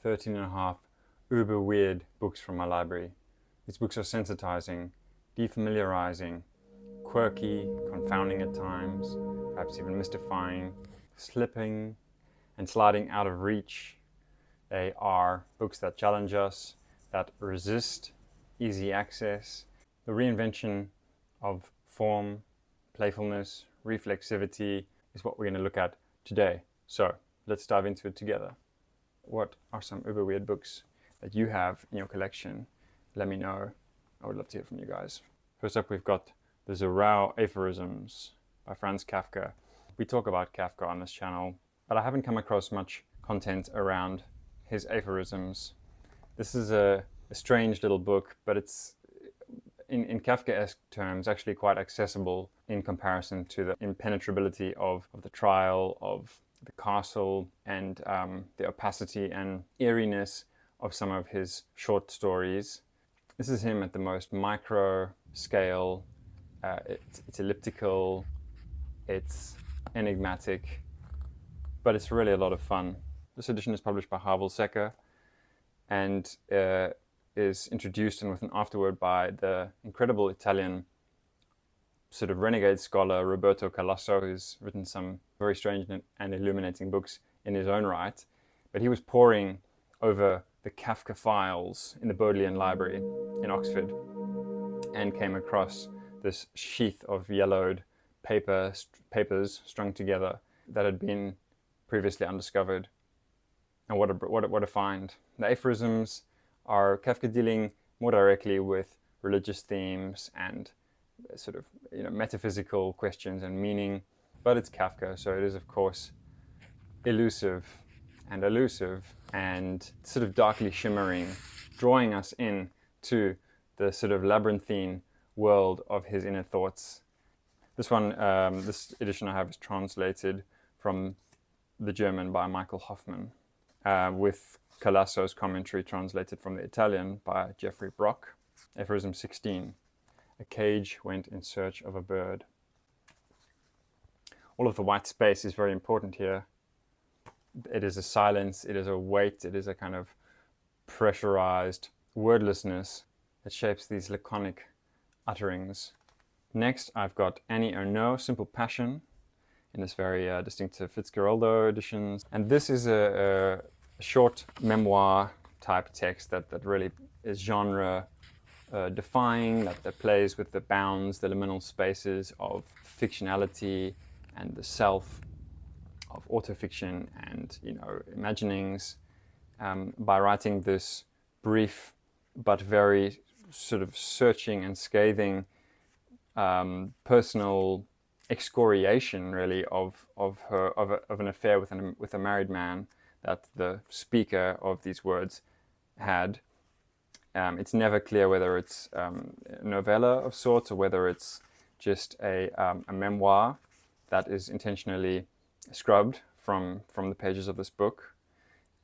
13 and a half uber weird books from my library. These books are sensitizing, defamiliarizing, quirky, confounding at times, perhaps even mystifying, slipping and sliding out of reach. They are books that challenge us, that resist easy access, the reinvention of form, playfulness, reflexivity is what we're going to look at today. So let's dive into it together. What are some uber weird books that you have in your collection? Let me know. I would love to hear from you guys. First up, we've got the Zona aphorisms by Franz Kafka. We talk about Kafka on this channel, but I haven't come across much content around his aphorisms. This is a strange little book, but it's in Kafkaesque terms actually quite accessible in comparison to the impenetrability of the trial, of the castle, and the opacity and eeriness of some of his short stories. This is him at the most micro scale. It's elliptical, it's enigmatic, but it's really a lot of fun. This edition is published by Havel Secker and is introduced and with an afterword by the incredible Italian sort of renegade scholar Roberto Calasso, who's written some very strange and illuminating books in his own right. But he was poring over the Kafka files in the Bodleian Library in Oxford and came across this sheath of yellowed papers strung together that had been previously undiscovered. And what a find. The aphorisms are Kafka dealing more directly with religious themes and sort of metaphysical questions and meaning, but it's Kafka, so it is of course elusive and sort of darkly shimmering, drawing us in to the sort of labyrinthine world of his inner thoughts. This one, this edition I have is translated from the German by Michael Hoffman, with Calasso's commentary translated from the Italian by Geoffrey Brock. Aphorism 16. A cage went in search of a bird. All of the white space is very important here. It is a silence, it is a weight, it is a kind of pressurized wordlessness that shapes these laconic utterings. Next, I've got Annie Ernaux, Simple Passion, in this very distinctive Fitzgeraldo editions. And this is a short memoir type text that really is genre defying, that plays with the bounds, the liminal spaces of fictionality and the self, of autofiction and imaginings, by writing this brief but very sort of searching and scathing personal excoriation, really, of an affair with a married man that the speaker of these words had. It's never clear whether it's a novella of sorts or whether it's just a memoir that is intentionally scrubbed from the pages of this book.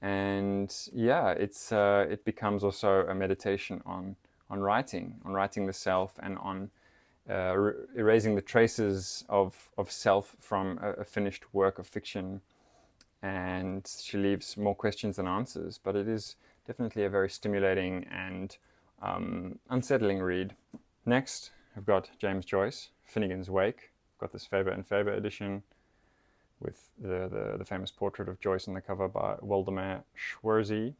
And yeah, it becomes also a meditation on writing the self and on erasing the traces of self from a finished work of fiction. And she leaves more questions than answers, but it is definitely a very stimulating and unsettling read. Next, I've got James Joyce, Finnegans Wake. I've got this Faber and Faber edition with the famous portrait of Joyce on the cover by Waldemar Schwerzy.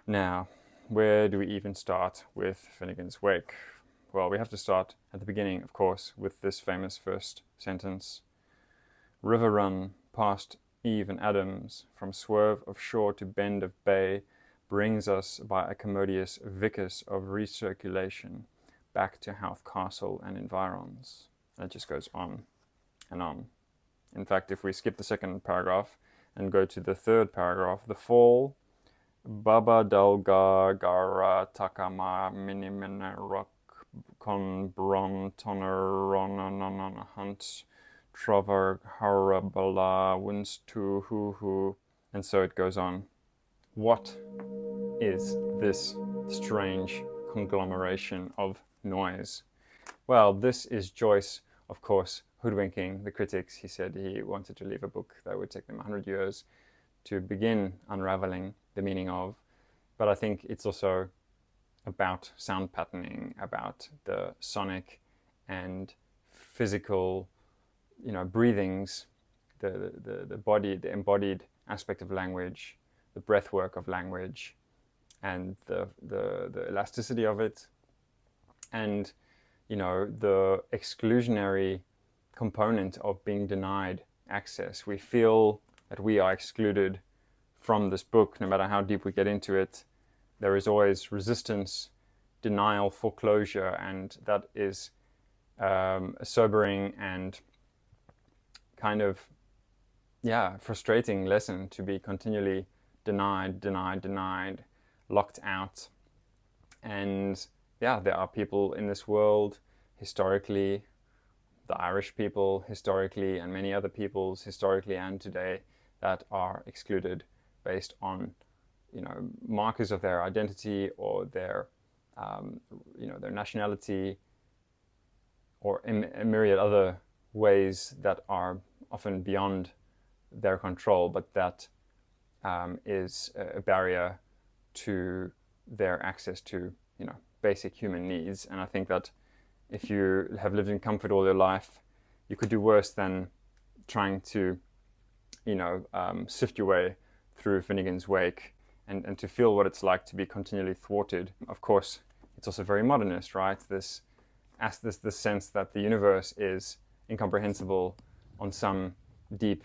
Now, where do we even start with Finnegans Wake? Well, we have to start at the beginning, of course, with this famous first sentence. River run past Eve and Adams, from swerve of shore to bend of bay, brings us by a commodious vicus of recirculation back to Howth Castle and environs. And it just goes on and on. In fact, if we skip the second paragraph and go to the third paragraph, the fall, Baba Dalga Gara Takama Minimenerok Con Bron Toner Ronan Hunt Trover Harabala Wins to Hu, and so it goes on. What is this strange conglomeration of noise? Well, this is Joyce, of course, hoodwinking the critics. He said he wanted to leave a book that would take them 100 years to begin unraveling the meaning of. But I think it's also about sound patterning, about the sonic and physical, breathings, the body, the embodied aspect of language, the breathwork of language, and the elasticity of it, and the exclusionary component of being denied access. We feel that we are excluded from this book, no matter how deep we get into it. There is always resistance, denial, foreclosure, and that is a sobering and kind of, frustrating lesson, to be continually denied, locked out. And there are people in this world historically, the Irish people historically, and many other peoples historically and today, that are excluded based on markers of their identity or their their nationality, or a myriad other ways that are often beyond their control, but that is a barrier to their access to basic human needs. And I think that if you have lived in comfort all your life, you could do worse than trying to sift your way through Finnegans Wake and to feel what it's like to be continually thwarted. Of course, it's also very modernist, right? This sense that the universe is incomprehensible on some deep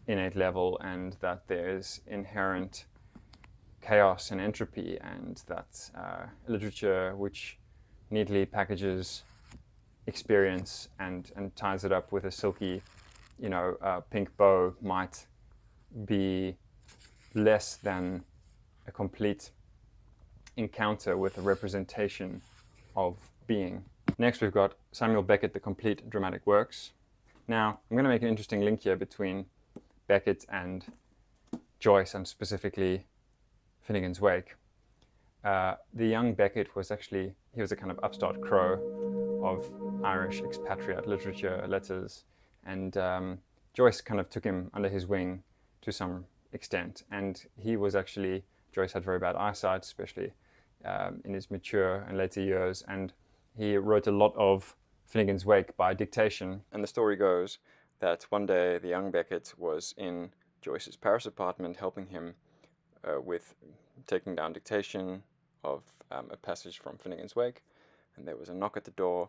innate level, and that there is inherent chaos and entropy, and that literature which neatly packages experience and ties it up with a silky pink bow might be less than a complete encounter with a representation of being. Next, we've got Samuel Beckett, The Complete Dramatic Works. Now, I'm going to make an interesting link here between Beckett and Joyce, and specifically Finnegans Wake. The young Beckett was actually, he was a kind of upstart crow of Irish expatriate literature, letters, and Joyce kind of took him under his wing to some extent. And he was actually, Joyce had very bad eyesight, especially in his mature and later years, and he wrote a lot of Finnegans Wake by dictation. And the story goes that one day the young Beckett was in Joyce's Paris apartment helping him with taking down dictation of a passage from Finnegans Wake, and there was a knock at the door,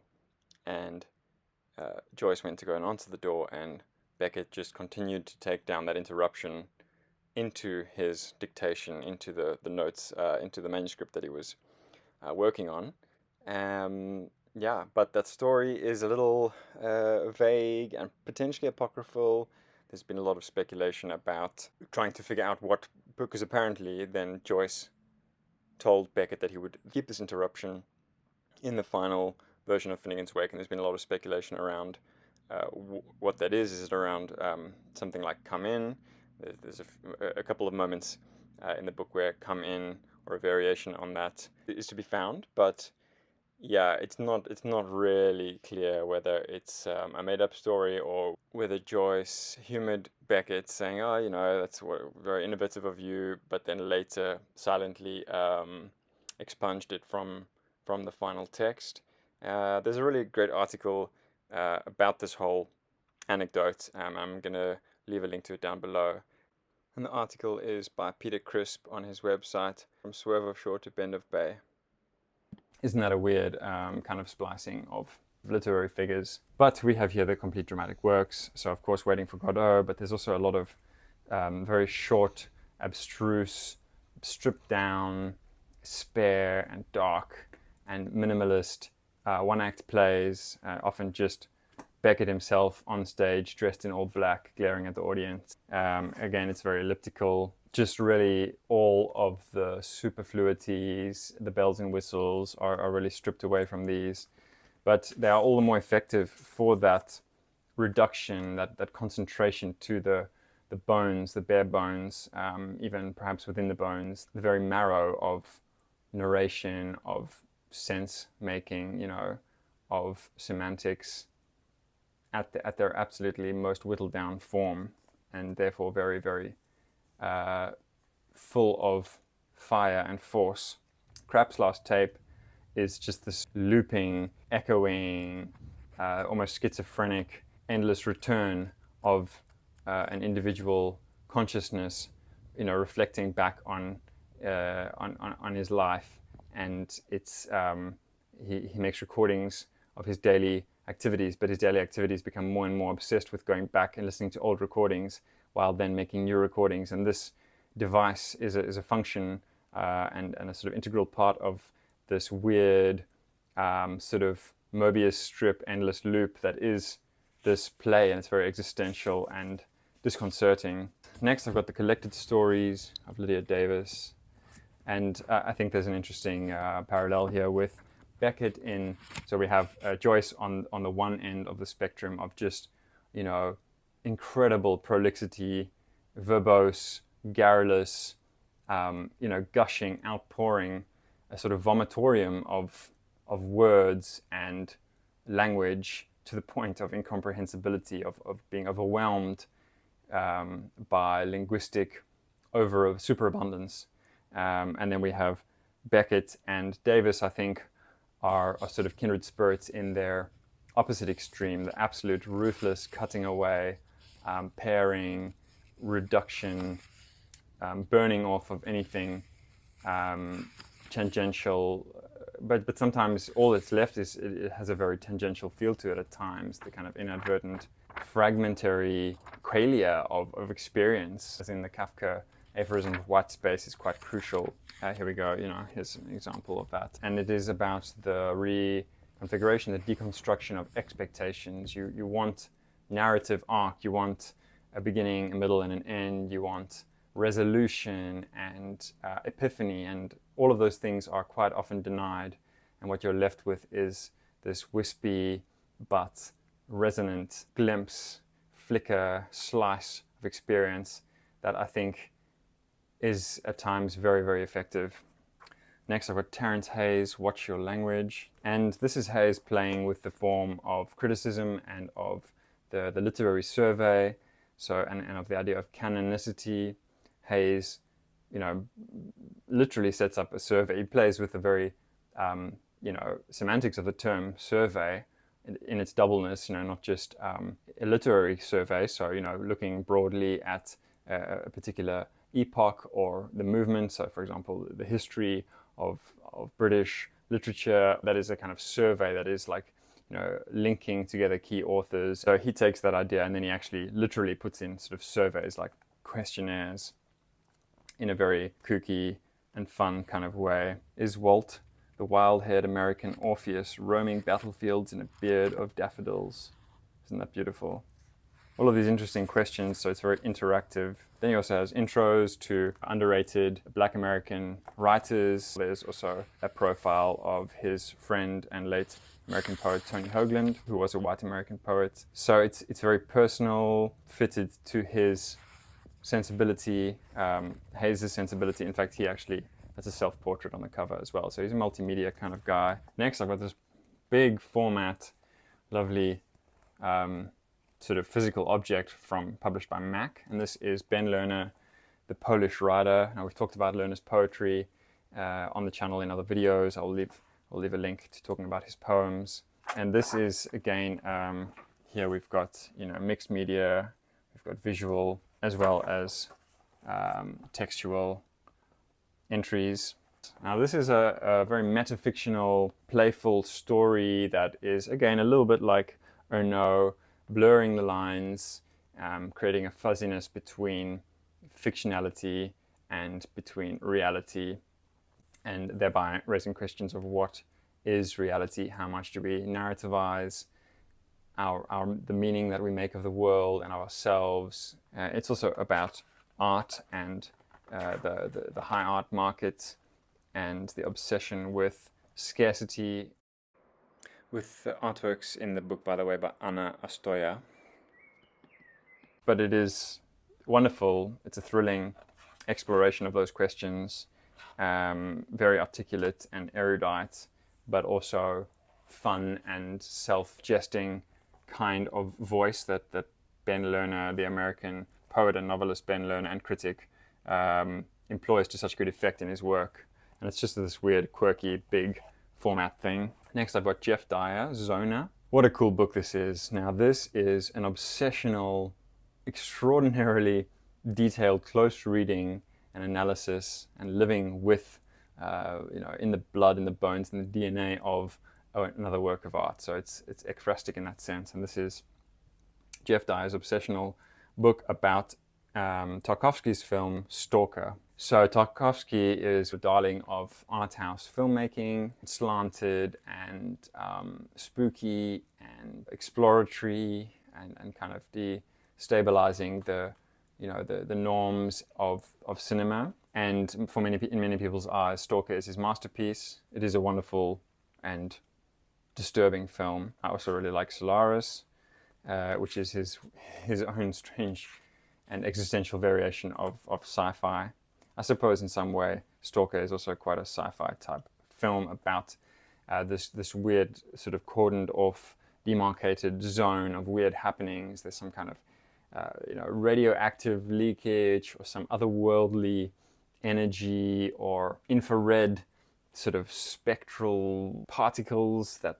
and Joyce went to go and answer the door, and Beckett just continued to take down that interruption into his dictation, into the notes, into the manuscript that he was working on. But that story is a little vague and potentially apocryphal. There's been a lot of speculation about trying to figure out what, because apparently then Joyce told Beckett that he would keep this interruption in the final version of Finnegans Wake, and there's been a lot of speculation around what that is. Is it around something like come in? There's a couple of moments in the book where come in, or a variation on that, is to be found, but it's not really clear whether it's a made-up story or whether Joyce humoured Beckett, saying, that's very innovative of you, but then later silently expunged it from the final text. There's a really great article about this whole anecdote. I'm going to leave a link to it down below. And the article is by Peter Crisp on his website, From Swerve of Shore to Bend of Bay. Isn't that a weird kind of splicing of literary figures? But we have here The Complete Dramatic Works, so of course Waiting for Godot, but there's also a lot of very short, abstruse, stripped down, spare and dark and minimalist one-act plays, often just Beckett himself on stage, dressed in all black, glaring at the audience. Again, it's very elliptical. Just really all of the superfluities, the bells and whistles are really stripped away from these. But they are all the more effective for that reduction, that concentration to the bones, the bare bones, even perhaps within the bones, the very marrow of narration, of sense making, of semantics at their absolutely most whittled down form, and therefore very, very full of fire and force. Krapp's Last Tape is just this looping, echoing, almost schizophrenic, endless return of an individual consciousness, reflecting back on his life, and it's he makes recordings of his daily activities, but his daily activities become more and more obsessed with going back and listening to old recordings while then making new recordings. And this device is a function and a sort of integral part of this weird sort of Mobius strip endless loop that is this play, and it's very existential and disconcerting. Next, I've got the collected stories of Lydia Davis, and I think there's an interesting parallel here with Beckett so we have Joyce on the one end of the spectrum of just, incredible prolixity, verbose, garrulous, gushing, outpouring, a sort of vomitorium of words and language to the point of incomprehensibility, of being overwhelmed by linguistic superabundance. And then we have Beckett and Davis, I think, are sort of kindred spirits in their opposite extreme, the absolute ruthless cutting away, paring, reduction, burning off of anything tangential, but sometimes all that's left is it has a very tangential feel to it at times, the kind of inadvertent fragmentary qualia of experience, as in the Kafka aphorism of white space is quite crucial. Here we go, here's an example of that. And it is about the reconfiguration, the deconstruction of expectations. You want narrative arc, you want a beginning, a middle, and an end, you want resolution and epiphany, and all of those things are quite often denied. And what you're left with is this wispy but resonant glimpse, flicker, slice of experience that I think is at times very, very effective. Next, I've got Terrence Hayes, Watch Your Language. And this is Hayes playing with the form of criticism and of the literary survey, and of the idea of canonicity. Hayes, literally sets up a survey. He plays with the very, semantics of the term survey in its doubleness, not just a literary survey, so, looking broadly at a particular epoch or the movement. So, for example, the history of British literature, that is a kind of survey that is like, linking together key authors. So he takes that idea and then he actually literally puts in sort of surveys like questionnaires in a very kooky and fun kind of way. Is Walt, the wild-haired American Orpheus, roaming battlefields in a beard of daffodils? Isn't that beautiful? All of these interesting questions, so it's very interactive. Then he also has intros to underrated Black American writers. There's also a profile of his friend and late American poet Tony Hoagland, who was a white American poet. So it's very personal, fitted to his sensibility, Hayes' sensibility. In fact, he actually has a self-portrait on the cover as well. So he's a multimedia kind of guy. Next, I've got this big format, lovely sort of physical object published by Mac. And this is Ben Lerner, the Polish writer. Now, we've talked about Lerner's poetry on the channel in other videos. I'll leave a link to talking about his poems. And this is, again, here we've got, mixed media, we've got visual, as well as textual entries. Now, this is a very metafictional, playful story that is, again, a little bit like Ernaux, blurring the lines, creating a fuzziness between fictionality and between reality, and thereby raising questions of what is reality, how much do we narrativize the meaning that we make of the world and ourselves. It's also about art and the high art market and the obsession with scarcity. With the artworks in the book, by the way, by Anna Astoya. But it is wonderful. It's a thrilling exploration of those questions, very articulate and erudite, but also fun and self-jesting kind of voice that Ben Lerner, the American poet and novelist Ben Lerner and critic, employs to such good effect in his work. And it's just this weird, quirky, big format thing. Next, I've got Geoff Dyer, Zona. What a cool book this is. Now, this is an obsessional, extraordinarily detailed, close reading and analysis and living with, in the blood, in the bones, in the DNA of another work of art. So it's ekphrastic in that sense. And this is Geoff Dyer's obsessional book about Tarkovsky's film Stalker. So Tarkovsky is a darling of art house filmmaking, slanted and spooky and exploratory and kind of destabilizing the norms of cinema. And in many people's eyes, Stalker is his masterpiece. It is a wonderful and disturbing film. I also really like Solaris, which is his own strange and existential variation of sci-fi. I suppose in some way Stalker is also quite a sci-fi type film about this weird sort of cordoned off, demarcated zone of weird happenings. There's some kind of radioactive leakage or some otherworldly energy or infrared sort of spectral particles that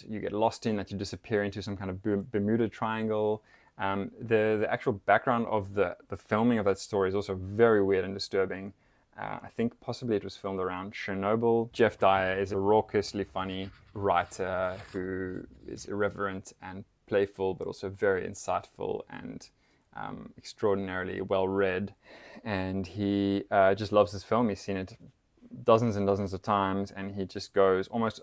you get lost in, that you disappear into some kind of Bermuda Triangle. The actual background of the filming of that story is also very weird and disturbing. I think possibly it was filmed around Chernobyl. Geoff Dyer is a raucously funny writer who is irreverent and playful, but also very insightful and extraordinarily well-read. And he just loves this film. He's seen it dozens and dozens of times, and he just goes almost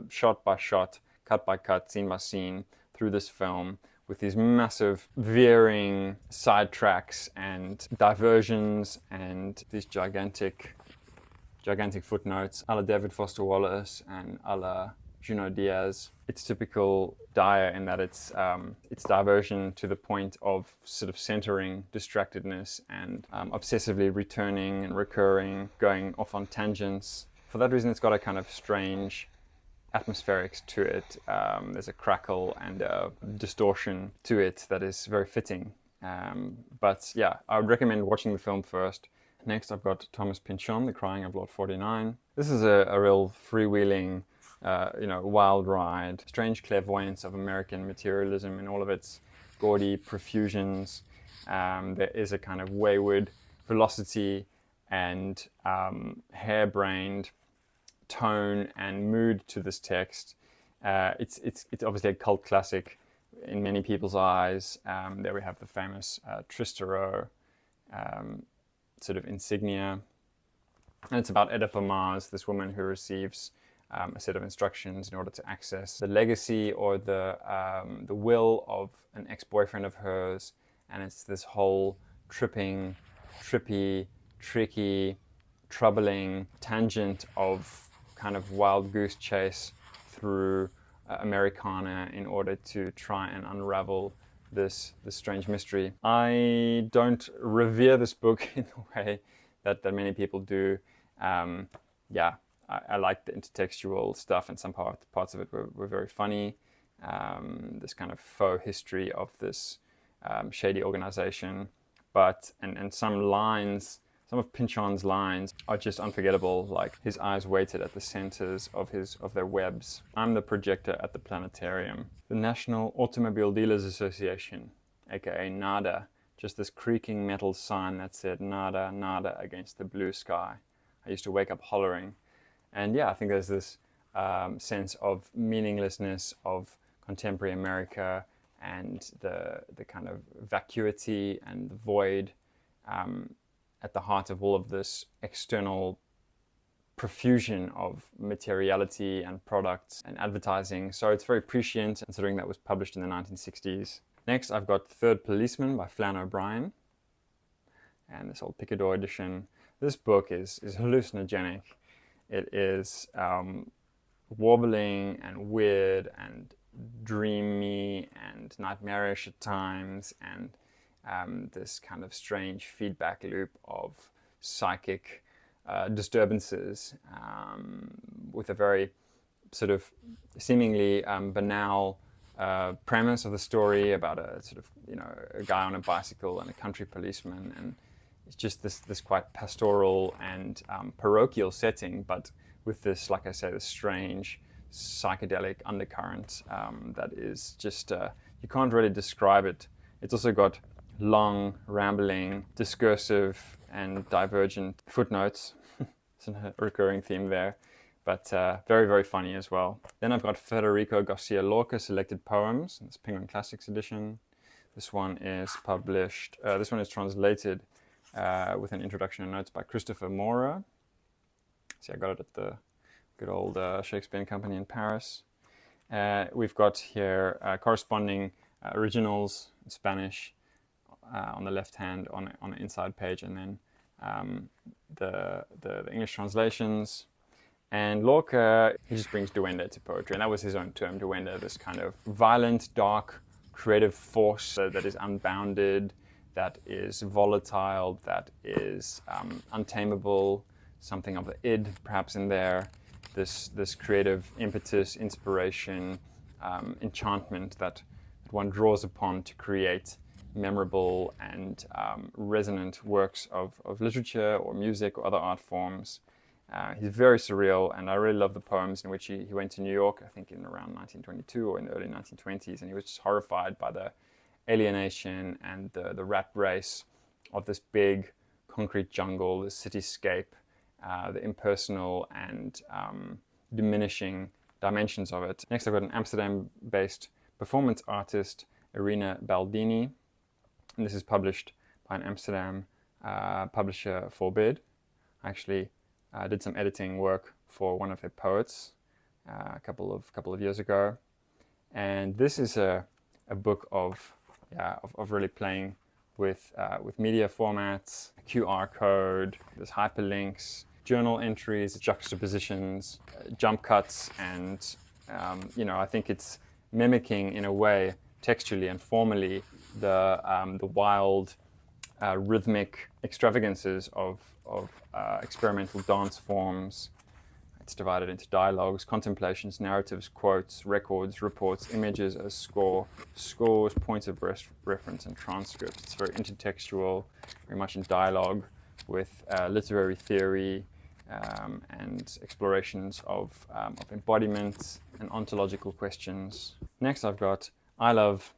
shot by shot, cut by cut, scene by scene through this film with these massive veering sidetracks and diversions and these gigantic footnotes, a la David Foster Wallace and a la Junot Diaz. It's typical Dyer in that it's diversion to the point of sort of centering distractedness and obsessively returning and recurring, going off on tangents. For that reason, it's got a kind of strange atmospherics to it. There's a crackle and a distortion to it that is very fitting. But yeah, I would recommend watching the film first. Next, I've got Thomas Pynchon, The Crying of Lot 49. This is a real freewheeling, wild ride, strange clairvoyance of American materialism in all of its gaudy profusions. There is a kind of wayward velocity and harebrained tone and mood to this text. It's obviously a cult classic in many people's eyes. There we have the famous Tristero sort of insignia. And it's about Oedipa Mars, this woman who receives a set of instructions in order to access the legacy or the will of an ex-boyfriend of hers. And it's this whole trippy, tricky, troubling tangent of kind of wild goose chase through Americana in order to try and unravel this strange mystery. I don't revere this book in the way that many people do. I like the intertextual stuff, and some parts of it were very funny. This kind of faux history of this shady organization, and some of Pynchon's lines are just unforgettable, like his eyes weighted at the centers of their webs. I'm the projector at the planetarium. The National Automobile Dealers Association, aka NADA, just this creaking metal sign that said NADA, NADA against the blue sky. I used to wake up hollering. And yeah, I think there's this sense of meaninglessness of contemporary America and the kind of vacuity and the void at the heart of all of this external profusion of materiality and products and advertising. So it's very prescient, considering that was published in the 1960s. Next, I've got Third Policeman by Flann O'Brien, and this old Picador edition. This book is hallucinogenic. It is wobbling and weird and dreamy and nightmarish at times, and this kind of strange feedback loop of psychic disturbances with a very sort of seemingly banal premise of the story about a sort of, a guy on a bicycle and a country policeman, and it's just this quite pastoral and parochial setting, but with this, like I say, this strange psychedelic undercurrent that is just, you can't really describe it. It's also got long, rambling, discursive and divergent footnotes. It's a recurring theme there, but very, very funny as well. Then I've got Federico Garcia Lorca Selected Poems, in this Penguin Classics edition. This one is published, this one is translated with an introduction and notes by Christopher Mora. See, I got it at the good old Shakespeare Company in Paris. We've got here corresponding originals in Spanish on the left hand on the inside page, and then the English translations. And Lorca, he just brings duende to poetry, and that was his own term, duende, this kind of violent, dark, creative force that is unbounded, that is volatile, that is untamable, something of the id perhaps in there, this creative impetus, inspiration, enchantment that one draws upon to create memorable and resonant works of literature or music or other art forms. He's very surreal, and I really love the poems in which he went to New York, I think in around 1922 or in the early 1920s, and he was just horrified by the alienation and the rat race of this big concrete jungle, this cityscape, the impersonal and diminishing dimensions of it. Next, I've got an Amsterdam-based performance artist, Irina Baldini, and this is published by an Amsterdam publisher, Forbid. I actually did some editing work for one of their poets a couple of years ago, and this is a book of really playing with media formats, QR code, there's hyperlinks, journal entries, juxtapositions, jump cuts, and I think it's mimicking in a way, textually and formally, the wild rhythmic extravagances of experimental dance forms. It's divided into dialogues, contemplations, narratives, quotes, records, reports, images as score, scores, points of reference, and transcripts. It's very intertextual, very much in dialogue with literary theory and explorations of embodiment and ontological questions. Next, I've got I Love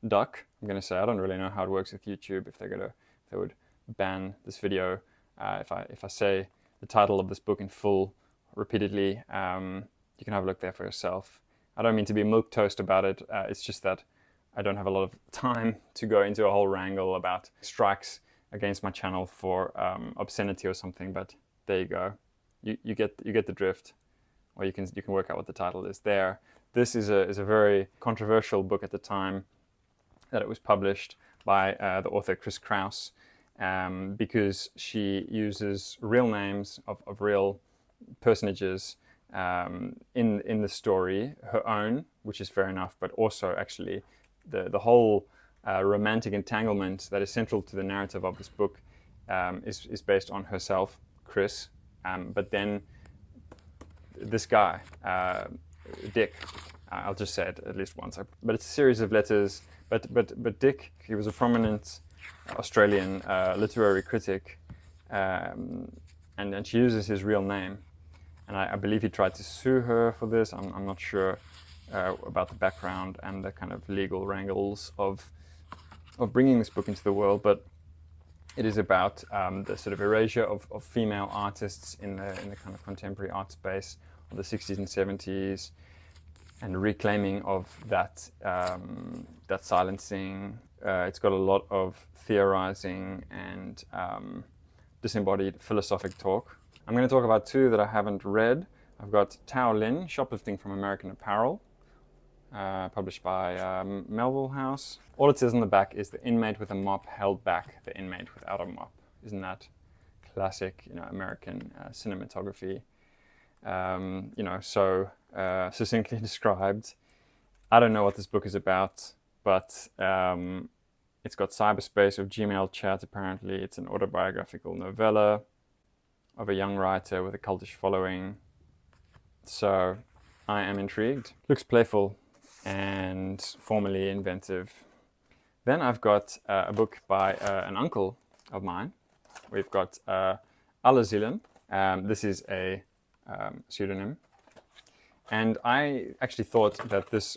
Duck. I'm going to say I don't really know how it works with YouTube, if they would ban this video if I say the title of this book in full repeatedly. You can have a look there for yourself. I don't mean to be milquetoast about it. It's just that I don't have a lot of time to go into a whole wrangle about strikes against my channel for obscenity or something. But there you go. You get the drift, or you can work out what the title is there. This is a very controversial book at the time that it was published by the author Kris Kraus, because she uses real names of real personages in the story, her own, which is fair enough, but also actually the whole romantic entanglement that is central to the narrative of this book is based on herself, Kris, but then this guy, Dick, I'll just say it at least once, but it's a series of letters, but Dick, he was a prominent Australian literary critic, and she uses his real name, and I believe he tried to sue her for this. I'm not sure about the background and the kind of legal wrangles of bringing this book into the world, but it is about the sort of erasure of female artists in the kind of contemporary art space of the 60s and 70s, and reclaiming of that silencing. It's got a lot of theorizing and disembodied philosophic talk. I'm going to talk about two that I haven't read. I've got Tao Lin, Shoplifting from American Apparel, published by Melville House. All it says on the back is the inmate with a mop held back the inmate without a mop. Isn't that classic, American cinematography? So succinctly described. I don't know what this book is about, but it's got cyberspace of Gmail chat, apparently. It's an autobiographical novella of a young writer with a cultish following. So I am intrigued. Looks playful. and formally inventive. Then I've got a book by an uncle of mine. We've got Allerzielen. This is a pseudonym. And I actually thought that this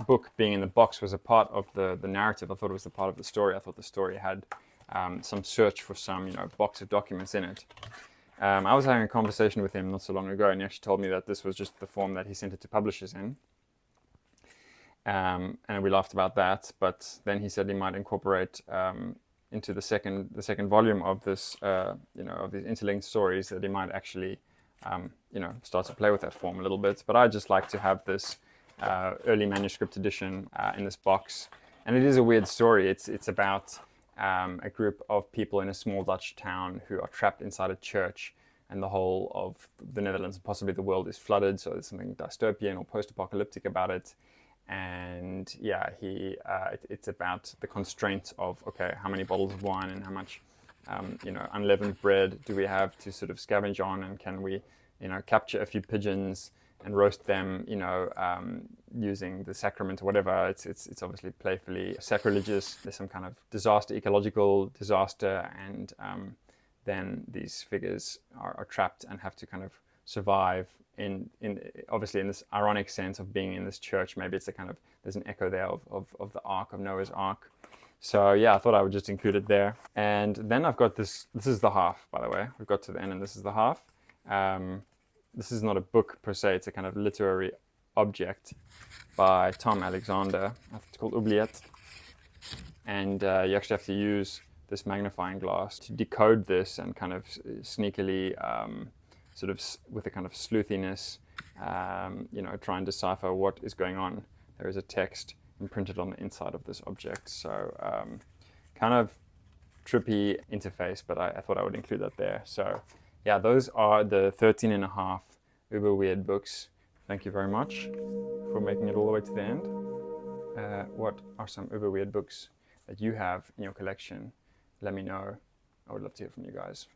book being in the box was a part of the narrative. I thought it was a part of the story. I thought the story had some search for some, box of documents in it. I was having a conversation with him not so long ago, and he actually told me that this was just the form that he sent it to publishers in. And we laughed about that, but then he said he might incorporate into the second volume of this, of these interlinked stories, that he might actually, start to play with that form a little bit. But I just like to have this early manuscript edition in this box, and it is a weird story. It's about a group of people in a small Dutch town who are trapped inside a church, and the whole of the Netherlands and possibly the world is flooded. So there's something dystopian or post-apocalyptic about it. And yeah, it's about the constraint of, okay, how many bottles of wine and how much, unleavened bread do we have to sort of scavenge on, and can we, capture a few pigeons and roast them, using the sacrament or whatever. It's obviously playfully sacrilegious. There's some kind of disaster, ecological disaster, and then these figures are trapped and have to kind of survive in obviously in this ironic sense of being in this church. Maybe it's there's an echo there of the Ark, of Noah's Ark. So yeah, I thought I would just include it there. And then I've got this is the half, by the way. We've got to the end and this is the half. This is not a book per se, it's a kind of literary object by Tom Alexander. It's called Uliet. And you actually have to use this magnifying glass to decode this and kind of sneakily sort of with a kind of sleuthiness, try and decipher what is going on. There is a text imprinted on the inside of this object. So kind of trippy interface, but I thought I would include that there. So yeah, those are the 13 and a half uber weird books. Thank you very much for making it all the way to the end. What are some uber weird books that you have in your collection? Let me know. I would love to hear from you guys.